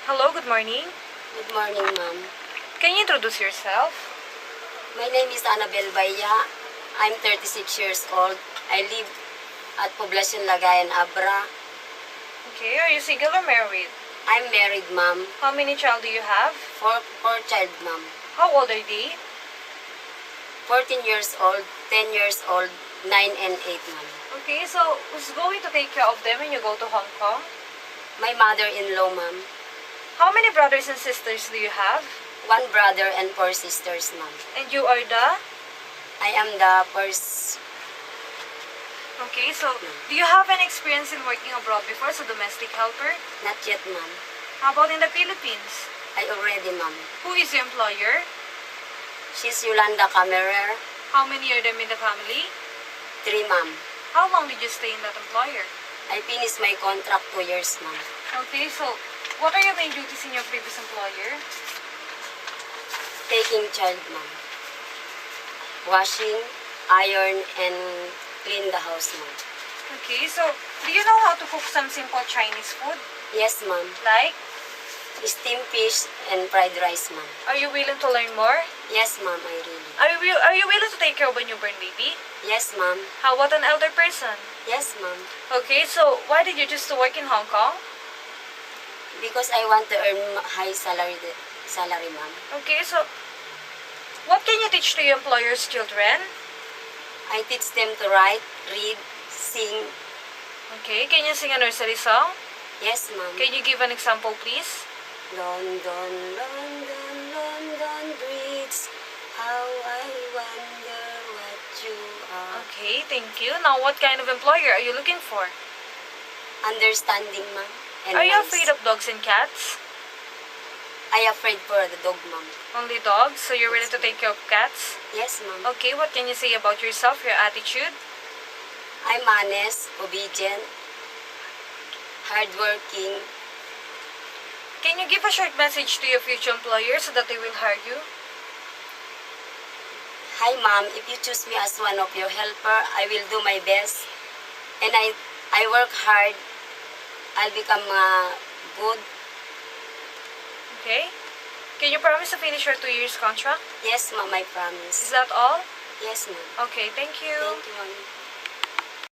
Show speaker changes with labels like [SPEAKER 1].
[SPEAKER 1] Hello, good morning.
[SPEAKER 2] Good morning, ma'am.
[SPEAKER 1] Can you introduce yourself?
[SPEAKER 2] My name is Annabel Baya. I'm 36 years old. I live at Poblacion Lagayan, Abra.
[SPEAKER 1] Okay, are you single or married?
[SPEAKER 2] I'm married, ma'am.
[SPEAKER 1] How many child do you have?
[SPEAKER 2] Four child, ma'am.
[SPEAKER 1] How old are they?
[SPEAKER 2] 14 years old, 10 years old, 9 and 8, ma'am.
[SPEAKER 1] Okay, so who's going to take care of them when you go to Hong Kong?
[SPEAKER 2] My mother-in-law, ma'am.
[SPEAKER 1] How many brothers and sisters do you have?
[SPEAKER 2] One brother and 4 sisters, ma'am.
[SPEAKER 1] And you are the?
[SPEAKER 2] I am the first.
[SPEAKER 1] Okay, so do you have any experience in working abroad before as a domestic helper?
[SPEAKER 2] Not yet, ma'am.
[SPEAKER 1] How about in the Philippines?
[SPEAKER 2] I already, ma'am.
[SPEAKER 1] Who is your employer?
[SPEAKER 2] She's Yolanda Camerer.
[SPEAKER 1] How many are them in the family?
[SPEAKER 2] 3, ma'am.
[SPEAKER 1] How long did you stay in that employer?
[SPEAKER 2] I finished my contract 2 years, ma'am.
[SPEAKER 1] Okay, so what are your main duties in your previous employer?
[SPEAKER 2] Taking child, ma'am. Washing, iron, and clean the house, ma'am.
[SPEAKER 1] Okay, so do you know how to cook some simple Chinese food?
[SPEAKER 2] Yes, ma'am.
[SPEAKER 1] Like,
[SPEAKER 2] Steamed fish and fried rice, ma'am.
[SPEAKER 1] are you willing to learn more?
[SPEAKER 2] Yes, ma'am, I really.
[SPEAKER 1] Are you willing to take care of a newborn baby?
[SPEAKER 2] Yes, ma'am.
[SPEAKER 1] How about an elder person?
[SPEAKER 2] Yes, ma'am.
[SPEAKER 1] Okay, so why did you choose to work in Hong Kong?
[SPEAKER 2] Because I want to earn high salary, ma'am.
[SPEAKER 1] Okay, so what can you teach to your employer's children?
[SPEAKER 2] I teach them to write, read, sing.
[SPEAKER 1] Okay, can you sing a nursery song?
[SPEAKER 2] Yes, ma'am.
[SPEAKER 1] Can you give an example, please?
[SPEAKER 2] London, London, London Bridge, how I wonder what you are.
[SPEAKER 1] Okay, thank you. Now, what kind of employer are you looking for?
[SPEAKER 2] Understanding, ma'am. And
[SPEAKER 1] Are you
[SPEAKER 2] nice.
[SPEAKER 1] afraid of dogs and cats?
[SPEAKER 2] I afraid for the dog, ma'am.
[SPEAKER 1] Only dogs? So you're willing to take care of cats?
[SPEAKER 2] Yes, ma'am.
[SPEAKER 1] Okay, what can you say about yourself, your attitude?
[SPEAKER 2] I'm honest, obedient, hardworking.
[SPEAKER 1] Can you give a short message to your future employer so that they will hire you?
[SPEAKER 2] Hi, ma'am. If you choose me as one of your helper, I will do my best. And I work hard. I'll become good.
[SPEAKER 1] Okay. Can you promise to finish your 2 years contract?
[SPEAKER 2] Yes, ma'am, I
[SPEAKER 1] Is
[SPEAKER 2] promise.
[SPEAKER 1] that all?
[SPEAKER 2] Yes, ma'am.
[SPEAKER 1] Okay, thank you.
[SPEAKER 2] Thank you, ma'am.